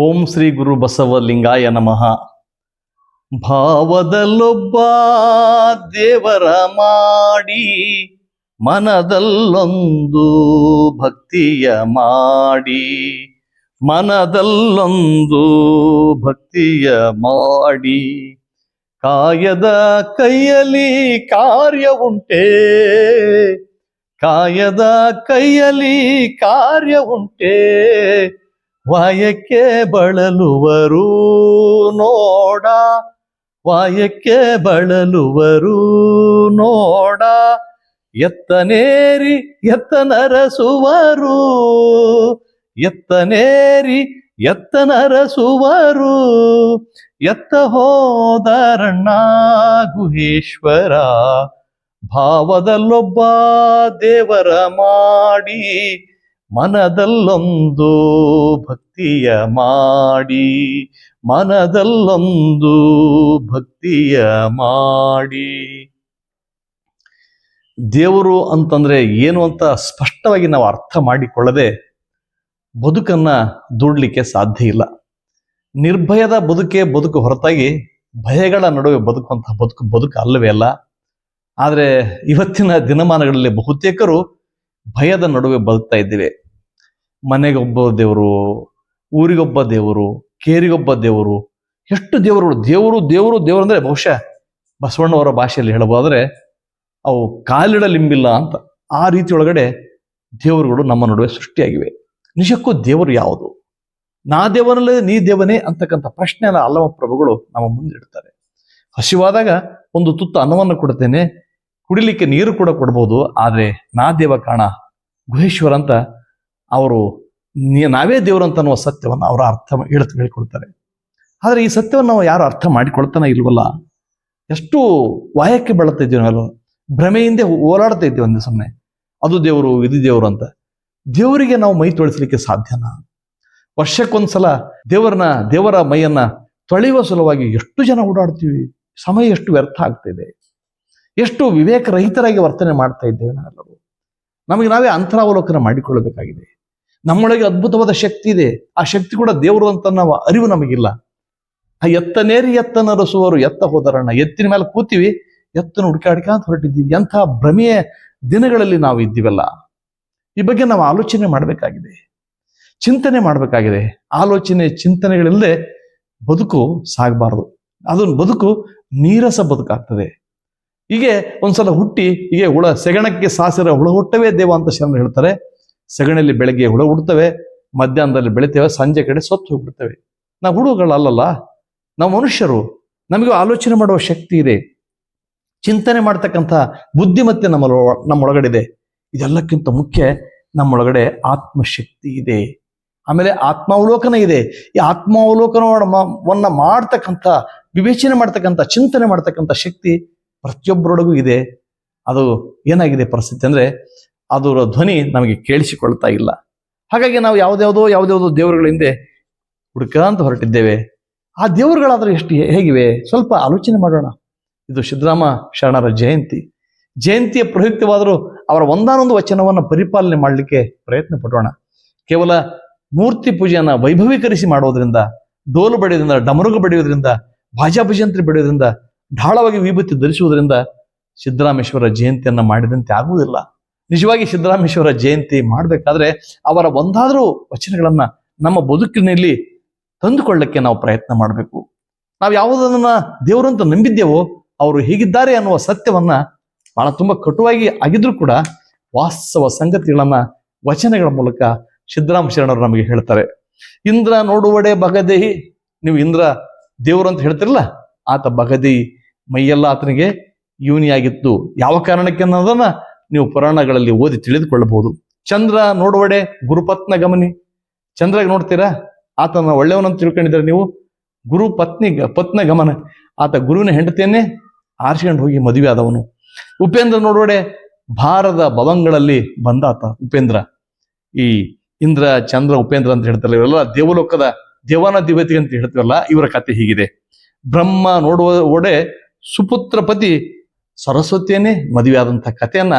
ಓಂ ಶ್ರೀ ಗುರು ಬಸವಲಿಂಗಾಯ ನಮಃ. ಭಾವದಲ್ಲೊಬ್ಬ ದೇವರ ಮಾಡಿ, ಮನದಲ್ಲೊಂದು ಭಕ್ತಿಯ ಮಾಡಿ, ಮನದಲ್ಲೊಂದು ಭಕ್ತಿಯ ಮಾಡಿ, ಕಾಯದ ಕೈಯಲ್ಲಿ ಕಾರ್ಯ ಉಂಟೆ, ಕಾಯದ ಕೈಯಲ್ಲಿ ಕಾರ್ಯ ಉಂಟೆ, ವಾಯಕ್ಕೆ ಬಳಲುವರು ನೋಡ, ವಾಯಕ್ಕೆ ಬಳಲುವರು ನೋಡ, ಎತ್ತನೇರಿ ಎತ್ತನರಸುವರು, ಎತ್ತನೇರಿ ಎತ್ತನರಸುವರು, ಎತ್ತ ಹೋದರಣ್ಣ ಗುಹೇಶ್ವರ, ಭಾವದಲ್ಲೊಬ್ಬ ದೇವರ ಮಾಡಿ, ಮನದಲ್ಲೊಂದು ಭಕ್ತಿಯ ಮಾಡಿ, ಮನದಲ್ಲೊಂದು ಭಕ್ತಿಯ ಮಾಡಿ. ದೇವರು ಅಂತಂದ್ರೆ ಏನು ಅಂತ ಸ್ಪಷ್ಟವಾಗಿ ನಾವು ಅರ್ಥ ಮಾಡಿಕೊಳ್ಳದೆ ಬದುಕನ್ನ ದೂಡ್ಲಿಕ್ಕೆ ಸಾಧ್ಯ ಇಲ್ಲ. ನಿರ್ಭಯದ ಬದುಕು ಹೊರತಾಗಿ ಭಯಗಳ ನಡುವೆ ಬದುಕುವಂತಹ ಬದುಕು ಅಲ್ಲವೇ ಅಲ್ಲ. ಆದರೆ ಇವತ್ತಿನ ದಿನಮಾನಗಳಲ್ಲಿ ಬಹುತೇಕರು ಭಯದ ನಡುವೆ ಬದುಕ್ತಾ ಇದ್ದೇವೆ. ಮನೆಗೊಬ್ಬ ದೇವರು, ಊರಿಗೊಬ್ಬ ದೇವರು, ಕೇರಿಗೊಬ್ಬ ದೇವರು, ಎಷ್ಟು ದೇವರುಗಳು. ದೇವರು ಅಂದ್ರೆ ಬಹುಶಃ ಬಸವಣ್ಣವರ ಭಾಷೆಯಲ್ಲಿ ಹೇಳಬಹುದಾದ್ರೆ ಅವು ಕಾಲಿಡಲಿಂಬಿಲ್ಲ ಅಂತ. ಆ ರೀತಿ ಒಳಗಡೆ ದೇವರುಗಳು ನಮ್ಮ ನಡುವೆ ಸೃಷ್ಟಿಯಾಗಿವೆ. ನಿಜಕ್ಕೂ ದೇವರು ಯಾವುದು? ನಾ ದೇವನಲ್ಲೇ ನೀ ದೇವನೇ ಅಂತಕ್ಕಂಥ ಪ್ರಶ್ನೆಯನ್ನ ಅಲ್ಲಮ ಪ್ರಭುಗಳು ನಮ್ಮ ಮುಂದಿಡ್ತಾರೆ. ಹಸಿವಾದಾಗ ಒಂದು ತುತ್ತು ಅನ್ನವನ್ನು ಕೊಡ್ತೇನೆ, ಕುಡಿಲಿಕ್ಕೆ ನೀರು ಕೂಡ ಕೊಡ್ಬೋದು, ಆದ್ರೆ ನಾ ದೇವ ಕಾಣ ಗುಹೇಶ್ವರ ಅಂತ ಅವರು ನಾವೇ ದೇವರು ಅಂತ ಅನ್ನುವ ಸತ್ಯವನ್ನು ಅವರ ಅರ್ಥ ಹೇಳ್ಕೊಡ್ತಾರೆ. ಆದ್ರೆ ಈ ಸತ್ಯವನ್ನು ನಾವು ಯಾರು ಅರ್ಥ ಮಾಡಿಕೊಳ್ತಾನೆ ಇಲ್ವಲ್ಲ. ಎಷ್ಟು ವಾಯಕ್ಕೆ ಬೆಳತಾ ಇದ್ದೀವಿ ನಾವೆಲ್ಲ, ಭ್ರಮೆಯಿಂದ ಓಲಾಡ್ತಾ ಇದ್ದೀವಿ ಒಂದೇ ಸಮನೆ. ಅದು ದೇವರು, ಇದು ದೇವರು ಅಂತ. ದೇವರಿಗೆ ನಾವು ಮೈ ತೊಳಿಸ್ಲಿಕ್ಕೆ ಸಾಧ್ಯನಾ? ವರ್ಷಕ್ಕೊಂದ್ಸಲ ದೇವರ ಮೈಯನ್ನ ತೊಳೆಯುವ ಸಲುವಾಗಿ ಎಷ್ಟು ಜನ ಓಡಾಡ್ತೀವಿ. ಸಮಯ ಎಷ್ಟು ವ್ಯರ್ಥ ಆಗ್ತಿದೆ, ಎಷ್ಟು ವಿವೇಕರಹಿತರಾಗಿ ವರ್ತನೆ ಮಾಡ್ತಾ ಇದ್ದೇವೆ ನಾವೆಲ್ಲರೂ. ನಮಗೆ ನಾವೇ ಅಂತರಾವಲೋಕನ ಮಾಡಿಕೊಳ್ಳಬೇಕಾಗಿದೆ. ನಮ್ಮೊಳಗೆ ಅದ್ಭುತವಾದ ಶಕ್ತಿ ಇದೆ. ಆ ಶಕ್ತಿ ಕೂಡ ದೇವರು ಅಂತ ನಾವು ಅರಿವು ನಮಗಿಲ್ಲ. ಆ ಎತ್ತನೇರಿ ಎತ್ತನರಸುವರು, ಎತ್ತ ಹೋದರಣ್ಣ. ಎತ್ತಿನ ಮೇಲೆ ಕೂತೀವಿ, ಎತ್ತನ ಹುಡುಕಾಡ್ಕೊಂತ ಹೊರಟಿದ್ದೀವಿ. ಎಂಥ ಭ್ರಮೆಯ ದಿನಗಳಲ್ಲಿ ನಾವು ಇದ್ದೀವಲ್ಲ. ಈ ಬಗ್ಗೆ ನಾವು ಆಲೋಚನೆ ಮಾಡಬೇಕಾಗಿದೆ, ಚಿಂತನೆ ಮಾಡಬೇಕಾಗಿದೆ. ಆಲೋಚನೆ ಚಿಂತನೆಗಳಿಲ್ಲದೆ ಬದುಕು ಸಾಗಬಾರದು. ಅದೊಂದು ಬದುಕು ನೀರಸ ಬದುಕಾಗ್ತದೆ. ಹೀಗೆ ಒಂದ್ಸಲ ಹುಟ್ಟಿ ಹೀಗೆ ಸೆಗಣಕ್ಕೆ ಸಾಸಿರ ಹುಳ ಹುಟ್ಟವೇ ದೇವ ಅಂತ ಶರಣರು ಹೇಳ್ತಾರೆ. ಸೆಗಣಲ್ಲಿ ಬೆಳಗ್ಗೆ ಹುಳ ಹುಡ್ತವೆ, ಮಧ್ಯಾಹ್ನದಲ್ಲಿ ಬೆಳಿತೇವೆ, ಸಂಜೆ ಕಡೆ ಸತ್ತು ಹೋಗ್ಬಿಡ್ತೇವೆ. ನಾವು ಹುಡುಗಗಳಲ್ಲ, ನಾವು ಮನುಷ್ಯರು. ನಮಗೂ ಆಲೋಚನೆ ಮಾಡುವ ಶಕ್ತಿ ಇದೆ, ಚಿಂತನೆ ಮಾಡ್ತಕ್ಕಂಥ ಬುದ್ಧಿಮತ್ತೆ ನಮ್ಮೊಳಗಡೆ. ಇದೆಲ್ಲಕ್ಕಿಂತ ಮುಖ್ಯ ನಮ್ಮೊಳಗಡೆ ಆತ್ಮಶಕ್ತಿ ಇದೆ. ಆಮೇಲೆ ಆತ್ಮಾವಲೋಕನ ಇದೆ. ಈ ಆತ್ಮಾವಲೋಕನವನ್ನ ಮಾಡ್ತಕ್ಕಂಥ, ವಿವೇಚನೆ ಮಾಡ್ತಕ್ಕಂಥ, ಚಿಂತನೆ ಮಾಡ್ತಕ್ಕಂಥ ಶಕ್ತಿ ಪ್ರತಿಯೊಬ್ಬರೊಳಗೂ ಇದೆ. ಅದು ಏನಾಗಿದೆ ಪರಿಸ್ಥಿತಿ ಅಂದ್ರೆ ಅದರ ಧ್ವನಿ ನಮಗೆ ಕೇಳಿಸಿಕೊಳ್ತಾ ಇಲ್ಲ. ಹಾಗಾಗಿ ನಾವು ಯಾವುದ್ಯಾವುದೋ ದೇವರುಗಳ ಹಿಂದೆ ಹುಡುಕಂತ ಹೊರಟಿದ್ದೇವೆ. ಆ ದೇವರುಗಳಾದ್ರೆ ಹೇಗಿವೆ ಸ್ವಲ್ಪ ಆಲೋಚನೆ ಮಾಡೋಣ. ಇದು ಸಿದ್ದರಾಮ ಶರಣರ ಜಯಂತಿಯ ಪ್ರಯುಕ್ತವಾದರೂ ಅವರ ಒಂದಾನೊಂದು ವಚನವನ್ನು ಪರಿಪಾಲನೆ ಮಾಡಲಿಕ್ಕೆ ಪ್ರಯತ್ನ ಪಡೋಣ. ಕೇವಲ ಮೂರ್ತಿ ಪೂಜೆಯನ್ನ ವೈಭವೀಕರಿಸಿ ಮಾಡೋದ್ರಿಂದ, ಡೋಲು ಬಡಿಯೋದ್ರಿಂದ, ಡಮರುಗ ಬಡಿಯೋದ್ರಿಂದ, ಭಾಜಾ ಭಜಂತ್ರಿ ಬಡಿಯೋದ್ರಿಂದ, ಢಾಳವಾಗಿ ವಿಭೂತಿ ಧರಿಸುವುದರಿಂದ ಸಿದ್ದರಾಮೇಶ್ವರ ಜಯಂತಿಯನ್ನ ಮಾಡಿದಂತೆ ಆಗುವುದಿಲ್ಲ. ನಿಜವಾಗಿ ಸಿದ್ದರಾಮೇಶ್ವರ ಜಯಂತಿ ಮಾಡಬೇಕಾದ್ರೆ ಅವರ ಒಂದಾದರೂ ವಚನಗಳನ್ನ ನಮ್ಮ ಬದುಕಿನಲ್ಲಿ ತಂದುಕೊಳ್ಳಕ್ಕೆ ನಾವು ಪ್ರಯತ್ನ ಮಾಡಬೇಕು. ನಾವು ಯಾವುದನ್ನ ದೇವರಂತ ನಂಬಿದ್ದೇವೋ ಅವರು ಹೀಗಿದ್ದಾರೆ ಅನ್ನುವ ಸತ್ಯವನ್ನ ಬಹಳ ತುಂಬಾ ಕಟುವಾಗಿ ಆಗಿದ್ರು ಕೂಡ ವಾಸ್ತವ ಸಂಗತಿಗಳನ್ನ ವಚನಗಳ ಮೂಲಕ ಸಿದ್ದರಾಮ ಶರಣರು ನಮಗೆ ಹೇಳ್ತಾರೆ. ಇಂದ್ರ ನೋಡುವಡೆ ಬಗದೇಹಿ. ನೀವು ಇಂದ್ರ ದೇವರು ಅಂತ ಹೇಳ್ತಿರಲ್ಲ, ಆತ ಬಗದೇಹಿ, ಮೈಯೆಲ್ಲ ಆತನಿಗೆ ಯೂನಿಯಾಗಿತ್ತು. ಯಾವ ಕಾರಣಕ್ಕೆ ಅನ್ನೋದನ್ನ ನೀವು ಪುರಾಣಗಳಲ್ಲಿ ಓದಿ ತಿಳಿದುಕೊಳ್ಳಬಹುದು. ಚಂದ್ರ ನೋಡುವಡೆ ಗುರುಪತ್ನ ಗಮನಿ. ಚಂದ್ರಾಗ ನೋಡ್ತೀರಾ, ಆತನ ಒಳ್ಳೆಯವನಂತ ತಿಳ್ಕೊಂಡಿದ್ರೆ ನೀವು. ಪತ್ನ ಗಮನ, ಆತ ಗುರುವಿನ ಹೆಂಡತಿಯನ್ನೇ ಆರಿಸಿಕೊಂಡು ಹೋಗಿ ಮದುವೆ ಆದವನು. ಉಪೇಂದ್ರ ನೋಡುವಡೆ ಭಾರದ ಭವಂಗಳಲ್ಲಿ ಬಂದಾತ ಉಪೇಂದ್ರ. ಈ ಇಂದ್ರ, ಚಂದ್ರ, ಉಪೇಂದ್ರ ಅಂತ ಹೇಳ್ತಾರೆ, ಇವರೆಲ್ಲ ದೇವಲೋಕದ ದೇವನ ದಿವತಿ ಅಂತ ಹೇಳ್ತೀವಲ್ಲ, ಇವರ ಕಥೆ ಹೀಗಿದೆ. ಬ್ರಹ್ಮ ನೋಡುವ ಒಡೆ ಸುಪುತ್ರ ಪತಿ ಸರಸ್ವತಿಯನ್ನೇ ಮದುವೆ ಆದಂತಹ ಕಥೆಯನ್ನ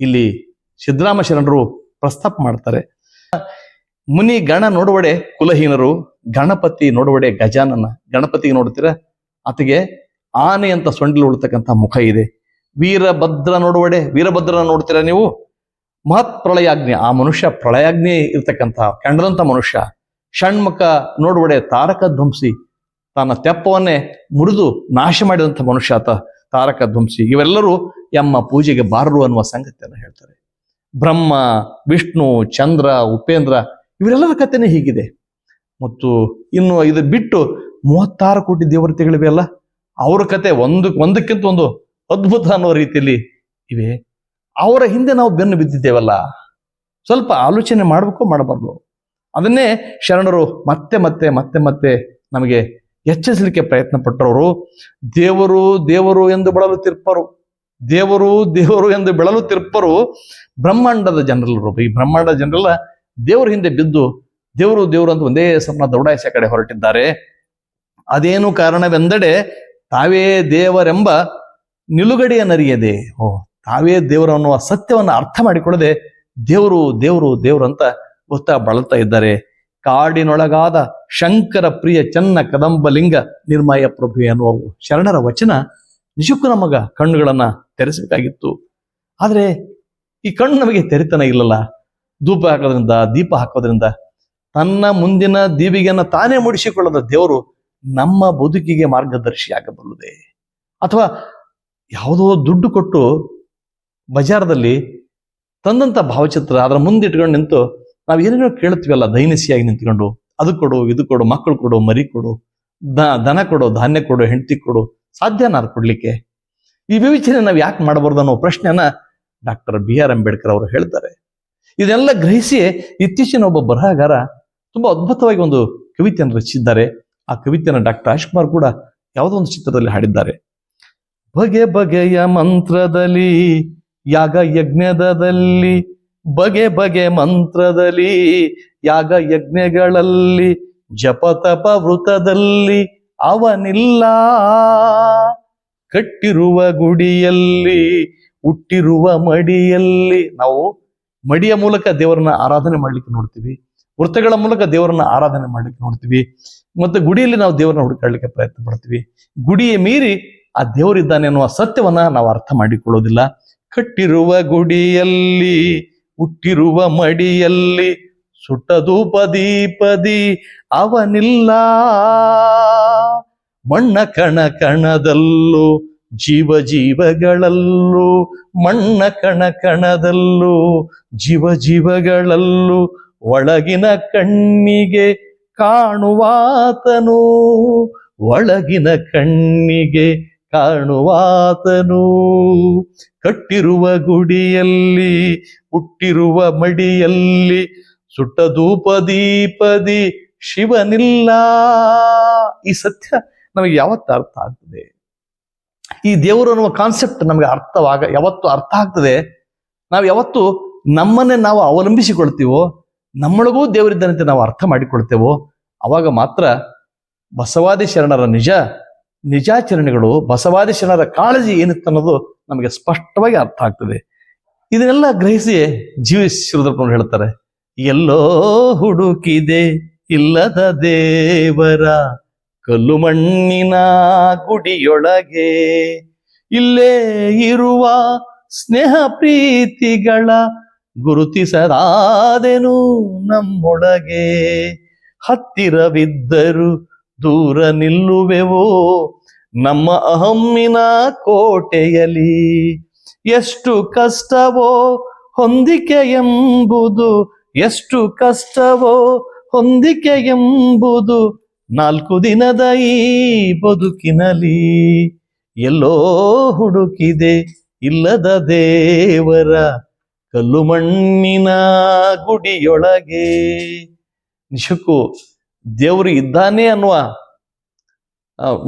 ಇಲ್ಲಿ ಸಿದ್ದರಾಮ ಶರಣರು ಪ್ರಸ್ತಾಪ ಮಾಡ್ತಾರೆ. ಮುನಿ ಗಣ ನೋಡುವಡೆ ಕುಲಹೀನರು, ಗಣಪತಿ ನೋಡುವಡೆ ಗಜಾನನ, ಗಣಪತಿಗೆ ನೋಡ್ತೀರಾ ಆತಗೆ ಆನೆ ಅಂತ ಸೊಂಡಿಲು ಉಳ್ತಕ್ಕಂಥ ಮುಖ ಇದೆ. ವೀರಭದ್ರ ನೋಡುವಡೆ, ವೀರಭದ್ರನ ನೋಡ್ತೀರಾ ನೀವು, ಮಹತ್ ಪ್ರಳಯಾಗ್ನಿ, ಆ ಮನುಷ್ಯ ಪ್ರಳಯಾಗ್ನಿ ಇರ್ತಕ್ಕಂಥ ಕಂಡದಂಥ ಮನುಷ್ಯ. ಷಣ್ಮುಖ ನೋಡುವಡೆ ತಾರಕ ಧ್ವಂಸಿ, ತನ್ನ ತೆಪ್ಪವನ್ನೇ ಮುರಿದು ನಾಶ ಮಾಡಿದಂಥ ಮನುಷ್ಯ ಆತ ತಾರಕ ಧ್ವಂಸಿ. ಇವೆಲ್ಲರೂ ಎಮ್ಮ ಪೂಜೆಗೆ ಬಾರರು ಅನ್ನುವ ಸಂಗತಿಯನ್ನು ಹೇಳ್ತಾರೆ. ಬ್ರಹ್ಮ, ವಿಷ್ಣು, ಚಂದ್ರ, ಉಪೇಂದ್ರ ಇವರೆಲ್ಲರ ಕಥೆನೇ ಹೀಗಿದೆ. ಮತ್ತು ಇನ್ನು ಇದು ಬಿಟ್ಟು 36 ಕೋಟಿ ದೇವತೆಗಳಿವೆ ಅಲ್ಲ, ಅವರ ಕತೆ ಒಂದಕ್ಕಿಂತ ಒಂದು ಅದ್ಭುತ ಅನ್ನೋ ರೀತಿಯಲ್ಲಿ ಇವೆ. ಅವರ ಹಿಂದೆ ನಾವು ಬೆನ್ನು ಬಿದ್ದಿದ್ದೇವಲ್ಲ, ಸ್ವಲ್ಪ ಆಲೋಚನೆ ಮಾಡಬೇಕು ಮಾಡಬಾರ್ದು. ಅದನ್ನೇ ಶರಣರು ಮತ್ತೆ ಮತ್ತೆ ಮತ್ತೆ ಮತ್ತೆ ನಮಗೆ ಎಚ್ಚರಿಸಲಿಕ್ಕೆ ಪ್ರಯತ್ನ ಪಟ್ಟವರು. ದೇವರು ದೇವರು ಎಂದು ಬಳಲು ತಿರ್ಪರು, ದೇವರು ದೇವರು ಎಂದು ಬೆಳಲು ತಿರ್ಪರು ಬ್ರಹ್ಮಾಂಡದ ಜನರಲ್ಲರು. ಈ ಬ್ರಹ್ಮಾಂಡದ ಜನರೆಲ್ಲ ದೇವರ ಹಿಂದೆ ಬಿದ್ದು ದೇವರು ದೇವರು ಅಂತ ಒಂದೇ ಸಮನ ದೌಡಾಯಿಸ ಕಡೆ ಹೊರಟಿದ್ದಾರೆ. ಅದೇನು ಕಾರಣವೆಂದಡೆ ತಾವೇ ದೇವರೆಂಬ ನಿಲುಗಡೆಯನ್ನರಿಯದೆ, ತಾವೇ ದೇವರು ಅನ್ನುವ ಸತ್ಯವನ್ನು ಅರ್ಥ ಮಾಡಿಕೊಳ್ಳದೆ ದೇವರು ದೇವರು ದೇವರು ಅಂತ ಗೊತ್ತಾ ಬಳಲ್ತಾ ಇದ್ದಾರೆ. ಕಾಡಿನೊಳಗಾದ ಶಂಕರ ಪ್ರಿಯ ಚನ್ನ ಕದಂಬಲಿಂಗ ನಿರ್ಮಯ ಪ್ರಭು ಎನ್ನುವ ಶರಣರ ವಚನ ನಿಜಕ್ಕೂ ನಮಗ ಕಣ್ಣುಗಳನ್ನ ತೆರೆಸಬೇಕಾಗಿತ್ತು. ಆದ್ರೆ ಈ ಕಣ್ಣು ನಮಗೆ ತೆರೆತನ ಇಲ್ಲಲ್ಲ. ಧೂಪ ಹಾಕೋದ್ರಿಂದ, ದೀಪ ಹಾಕೋದ್ರಿಂದ ತನ್ನ ಮುಂದಿನ ದೀವಿಗೆಯನ್ನ ತಾನೇ ಮೂಡಿಸಿಕೊಳ್ಳದ ದೇವರು ನಮ್ಮ ಬದುಕಿಗೆ ಮಾರ್ಗದರ್ಶಿಯಾಗಬಲ್ಲದೆ, ಅಥವಾ ಯಾವುದೋ ದುಡ್ಡು ಕೊಟ್ಟು ಬಜಾರದಲ್ಲಿ ತಂದಂತ ಭಾವಚಿತ್ರ ಅದರ ಮುಂದೆ ಇಟ್ಕೊಂಡು ನಿಂತು ನಾವು ಏನೇನೋ ಕೇಳ್ತೀವಲ್ಲ, ದೈನಸಿಯಾಗಿ ನಿಂತ್ಕೊಂಡು ಅದು ಕೊಡು, ಇದು ಕೊಡು, ಮಕ್ಕಳು ಕೊಡು, ಮರಿ ಕೊಡು, ದನ ಕೊಡು, ಧಾನ್ಯ ಕೊಡು, ಹೆಂಡತಿ ಕೊಡು, ಸಾಧ್ಯನಾ ಅದು ಕೊಡ್ಲಿಕ್ಕೆ? ಈ ವಿವೇಚನೆ ನಾವು ಯಾಕೆ ಮಾಡಬಾರ್ದು ಅನ್ನೋ ಪ್ರಶ್ನೆಯನ್ನ ಡಾಕ್ಟರ್ BR ಅಂಬೇಡ್ಕರ್ ಅವರು ಹೇಳ್ತಾರೆ. ಇದೆಲ್ಲ ಗ್ರಹಿಸಿ ಇತ್ತೀಚಿನ ಒಬ್ಬ ಬರಹಗಾರ ತುಂಬಾ ಅದ್ಭುತವಾಗಿ ಒಂದು ಕವಿತೆಯನ್ನು ರಚಿಸಿದ್ದಾರೆ. ಆ ಕವಿತೆಯನ್ನು ಡಾಕ್ಟರ್ ರಾಜ್ಕುಮಾರ್ ಕೂಡ ಯಾವುದೋ ಒಂದು ಚಿತ್ರದಲ್ಲಿ ಹಾಡಿದ್ದಾರೆ. ಬಗೆ ಬಗೆಯ ಮಂತ್ರದಲ್ಲಿ ಯಾಗ ಯಜ್ಞದಲ್ಲಿ, ಬಗೆ ಬಗೆ ಮಂತ್ರದಲ್ಲಿ ಯಾಗ ಯಜ್ಞಗಳಲ್ಲಿ, ಜಪತಪ ವೃತದಲ್ಲಿ ಅವನಿಲ್ಲ, ಕಟ್ಟಿರುವ ಗುಡಿಯಲ್ಲಿ ಹುಟ್ಟಿರುವ ಮಡಿಯಲ್ಲಿ. ನಾವು ಮಡಿಯ ಮೂಲಕ ದೇವರನ್ನ ಆರಾಧನೆ ಮಾಡ್ಲಿಕ್ಕೆ ನೋಡ್ತೀವಿ, ವೃತ್ತಗಳ ಮೂಲಕ ದೇವರನ್ನ ಆರಾಧನೆ ಮಾಡ್ಲಿಕ್ಕೆ ನೋಡ್ತೀವಿ, ಮತ್ತೆ ಗುಡಿಯಲ್ಲಿ ನಾವು ದೇವರನ್ನ ಹುಡುಕಾಡ್ಲಿಕ್ಕೆ ಪ್ರಯತ್ನ ಪಡ್ತೀವಿ. ಗುಡಿಯ ಮೀರಿ ಆ ದೇವರಿದ್ದಾನೆ ಅನ್ನುವ ಸತ್ಯವನ್ನ ನಾವು ಅರ್ಥ ಮಾಡಿಕೊಳ್ಳೋದಿಲ್ಲ. ಕಟ್ಟಿರುವ ಗುಡಿಯಲ್ಲಿ ಹುಟ್ಟಿರುವ ಮಡಿಯಲ್ಲಿ, ಸುಟ್ಟ ಧೂಪ ದೀಪದಿ ಅವನಿಲ್ಲ, ಮಣ್ಣ ಕಣ ಕಣದಲ್ಲೂ ಜೀವ ಜೀವಗಳಲ್ಲೂ, ಮಣ್ಣ ಕಣ ಕಣದಲ್ಲೂ ಜೀವ ಜೀವಗಳಲ್ಲೂ, ಒಳಗಿನ ಕಣ್ಣಿಗೆ ಕಾಣುವಾತನು, ಒಳಗಿನ ಕಣ್ಣಿಗೆ ಕಾಣುವಾತನು. ಕಟ್ಟಿರುವ ಗುಡಿಯಲ್ಲಿ ಹುಟ್ಟಿರುವ ಮಡಿಯಲ್ಲಿ, ಸುಟ್ಟ ಧೂಪ ದೀಪದಿ ಶಿವನಿಲ್ಲ. ಈ ಸತ್ಯ ನಮಗೆ ಯಾವತ್ತು ಅರ್ಥ ಆಗ್ತದೆ? ಈ ದೇವರು ಅನ್ನುವ ಕಾನ್ಸೆಪ್ಟ್ ನಮಗೆ ಯಾವತ್ತು ಅರ್ಥ ಆಗ್ತದೆ? ನಾವು ಯಾವತ್ತು ನಮ್ಮನ್ನೇ ನಾವು ಅವಲಂಬಿಸಿಕೊಳ್ತೀವೋ, ನಮ್ಮೊಳಗೂ ದೇವರಿದ್ದಾನಂತೆ ನಾವು ಅರ್ಥ ಮಾಡಿಕೊಳ್ತೇವೋ, ಅವಾಗ ಮಾತ್ರ ಬಸವಾದಿ ಶರಣರ ನಿಜಾಚರಣೆಗಳು, ಬಸವಾದಿ ಶರಣರ ಕಾಳಜಿ ಏನಿತ್ತು ಅನ್ನೋದು ನಮಗೆ ಸ್ಪಷ್ಟವಾಗಿ ಅರ್ಥ ಆಗ್ತದೆ. ಇದನ್ನೆಲ್ಲ ಗ್ರಹಿಸಿ ಜೀವಿಸಿರುವುದನ್ನು ಹೇಳ್ತಾರೆ. ಎಲ್ಲೋ ಹುಡುಕಿದೆ ಇಲ್ಲದ ದೇವರ ಕಲ್ಲು ಮಣ್ಣಿನ ಗುಡಿಯೊಳಗೆ, ಇಲ್ಲೇ ಇರುವ ಸ್ನೇಹ ಪ್ರೀತಿಗಳ ಗುರುತಿಸದಾದೆನು ನಮ್ಮೊಳಗೆ. ಹತ್ತಿರವಿದ್ದರು ದೂರ ನಿಲ್ಲುವೆವೋ ನಮ್ಮ ಅಹಮ್ಮಿನ ಕೋಟೆಯಲ್ಲಿ. ಎಷ್ಟು ಕಷ್ಟವೋ ಹೊಂದಿಕೆ ಎಂಬುದು, ಎಷ್ಟು ಕಷ್ಟವೋ ಹೊಂದಿಕೆ ಎಂಬುದು 4 ದಿನದ ಈ ಬದುಕಿನಲ್ಲಿ. ಎಲ್ಲೋ ಹುಡುಕಿದೆ ಇಲ್ಲದ ದೇವರ ಕಲ್ಲು ಮಣ್ಣಿನ ಗುಡಿಯೊಳಗೆ. ನಿಜಕ್ಕೂ ದೇವರು ಇದ್ದಾನೆ ಅನ್ನುವ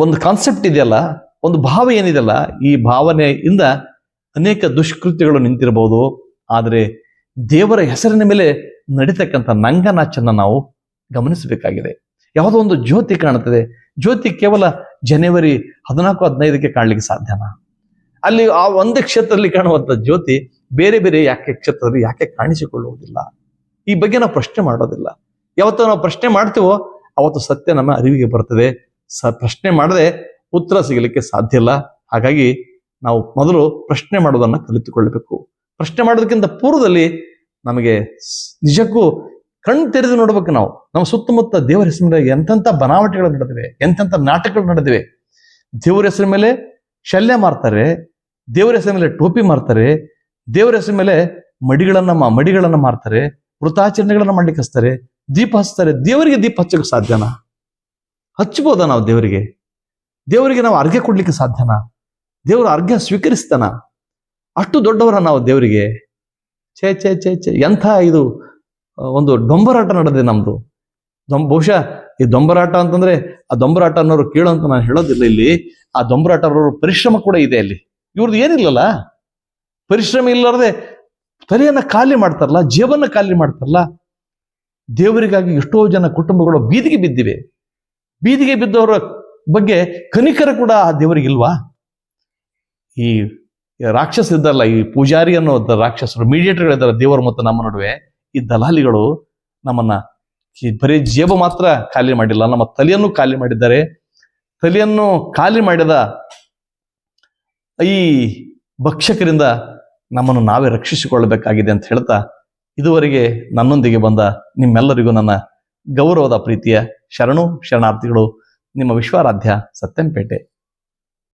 ಒಂದು ಕಾನ್ಸೆಪ್ಟ್ ಇದೆಯಲ್ಲ, ಒಂದು ಭಾವ ಏನಿದೆಯಲ್ಲ, ಈ ಭಾವನೆಯಿಂದ ಅನೇಕ ದುಷ್ಕೃತ್ಯಗಳು ನಿಂತಿರಬಹುದು. ಆದರೆ ದೇವರ ಹೆಸರಿನ ಮೇಲೆ ನಡೀತಕ್ಕಂಥ ನಂಗನಾಚನ್ನ ನಾವು ಗಮನಿಸಬೇಕಾಗಿದೆ. ಯಾವುದೋ ಒಂದು ಜ್ಯೋತಿ ಕಾಣುತ್ತದೆ, ಜ್ಯೋತಿ ಕೇವಲ ಜನವರಿ 14-15 ಕಾಣಲಿಕ್ಕೆ ಸಾಧ್ಯನಾ? ಅಲ್ಲಿ ಆ ಒಂದೇ ಕ್ಷೇತ್ರದಲ್ಲಿ ಕಾಣುವಂಥ ಜ್ಯೋತಿ ಬೇರೆ ಬೇರೆ ಕ್ಷೇತ್ರದಲ್ಲಿ ಯಾಕೆ ಕಾಣಿಸಿಕೊಳ್ಳುವುದಿಲ್ಲ? ಈ ಬಗ್ಗೆ ನಾವು ಪ್ರಶ್ನೆ ಮಾಡೋದಿಲ್ಲ. ಯಾವತ್ತೋ ನಾವು ಪ್ರಶ್ನೆ ಮಾಡ್ತೀವೋ ಅವತ್ತು ಸತ್ಯ ನಮ್ಮ ಅರಿವಿಗೆ ಬರ್ತದೆ. ಪ್ರಶ್ನೆ ಮಾಡದೆ ಉತ್ತರ ಸಿಗಲಿಕ್ಕೆ ಸಾಧ್ಯ ಇಲ್ಲ. ಹಾಗಾಗಿ ನಾವು ಮೊದಲು ಪ್ರಶ್ನೆ ಮಾಡೋದನ್ನ ಕಲಿತುಕೊಳ್ಳಬೇಕು. ಪ್ರಶ್ನೆ ಮಾಡೋದಕ್ಕಿಂತ ಪೂರ್ವದಲ್ಲಿ ನಮಗೆ ನಿಜಕ್ಕೂ ಕಣ್ಣು ತೆರೆದು ನೋಡ್ಬೇಕು. ನಾವು ನಮ್ಮ ಸುತ್ತಮುತ್ತ ದೇವರ ಹೆಸರಿನ ಮೇಲೆ ಎಂತೆಂಥ ಬನಾವಟೆಗಳು ನಡೆದಿವೆ, ಎಂತೆಂಥ ನಾಟಕಗಳು ನಡೆದಿವೆ. ದೇವರ ಹೆಸರ ಮೇಲೆ ಶಲ್ಯ ಮಾರ್ತಾರೆ, ದೇವರ ಹೆಸರ ಮೇಲೆ ಟೋಪಿ ಮಾರ್ತಾರೆ, ದೇವರ ಹೆಸರ ಮೇಲೆ ಮಡಿಗಳನ್ನ ಮಾರ್ತಾರೆ, ವೃತಾಚರಣೆಗಳನ್ನ ಮಾಡ್ಲಿಕ್ಕೆ ಹಚ್ತಾರೆ, ದೀಪ ಹಚ್ತಾರೆ. ದೇವರಿಗೆ ದೀಪ ಹಚ್ಚಕ್ಕೆ ಸಾಧ್ಯನಾ? ಹಚ್ಬೋದಾ ನಾವು ದೇವರಿಗೆ? ದೇವರಿಗೆ ನಾವು ಅರ್ಘ್ಯ ಕೊಡ್ಲಿಕ್ಕೆ ಸಾಧ್ಯನಾ? ದೇವರು ಅರ್ಘ್ಯ ಸ್ವೀಕರಿಸ್ತಾನ? ಅಷ್ಟು ದೊಡ್ಡವರ ನಾವು ದೇವರಿಗೆ? ಛೇ ಛೇ ಛೇ ಛೇ, ಎಂಥ ಇದು ಒಂದು ಡೊಂಬರಾಟ ನಡೆದಿದೆ ನಮ್ದು. ಬಹುಶಃ ಈ ದೊಂಬರಾಟ ಅಂತಂದ್ರೆ ಆ ದೊಂಬರಾಟ ಅನ್ನೋರು ಕೇಳು ಅಂತ ನಾನು ಹೇಳೋದಿಲ್ಲ ಇಲ್ಲಿ. ಆ ದೊಂಬರಾಟ ಅನ್ನೋರು ಪರಿಶ್ರಮ ಕೂಡ ಇದೆ ಅಲ್ಲಿ. ಇವ್ರದ್ದು ಏನಿಲ್ಲಲ್ಲ, ಪರಿಶ್ರಮ ಇಲ್ಲದೆ ತಲೆಯನ್ನ ಖಾಲಿ ಮಾಡ್ತಾರಲ್ಲ, ಜೀವನ ಖಾಲಿ ಮಾಡ್ತಾರಲ್ಲ. ದೇವರಿಗಾಗಿ ಎಷ್ಟೋ ಜನ ಕುಟುಂಬಗಳು ಬೀದಿಗೆ ಬಿದ್ದಿವೆ. ಬೀದಿಗೆ ಬಿದ್ದವರ ಬಗ್ಗೆ ಕನಿಕರ ಕೂಡ ಆ ದೇವರಿಗಿಲ್ವಾ? ಈ ರಾಕ್ಷಸ ಇದ್ದಾರಲ್ಲ, ಈ ಪೂಜಾರಿ ಅನ್ನೋ ರಾಕ್ಷಸರು, ಮೀಡಿಯೇಟರ್ಗಳಿದ್ದಾರೆ ದೇವರ ಮತ್ತು ನಮ್ಮ ನಡುವೆ. ಈ ದಲಾಲಿಗಳು ನಮ್ಮನ್ನ ಬರೀ ಜೇಬ ಮಾತ್ರ ಖಾಲಿ ಮಾಡಿಲ್ಲ, ನಮ್ಮ ತಲೆಯನ್ನು ಖಾಲಿ ಮಾಡಿದ್ದಾರೆ. ತಲೆಯನ್ನು ಖಾಲಿ ಮಾಡಿದ ಈ ಭಕ್ಷಕರಿಂದ ನಮ್ಮನ್ನು ನಾವೇ ರಕ್ಷಿಸಿಕೊಳ್ಳಬೇಕಾಗಿದೆ ಅಂತ ಹೇಳ್ತಾ, ಇದುವರೆಗೆ ನನ್ನೊಂದಿಗೆ ಬಂದ ನಿಮ್ಮೆಲ್ಲರಿಗೂ ನನ್ನ ಗೌರವದ ಪ್ರೀತಿಯ ಶರಣಾರ್ಥಿಗಳು. ನಿಮ್ಮ ವಿಶ್ವಾರಾಧ್ಯ ಸತ್ಯಂಪೇಟೆ.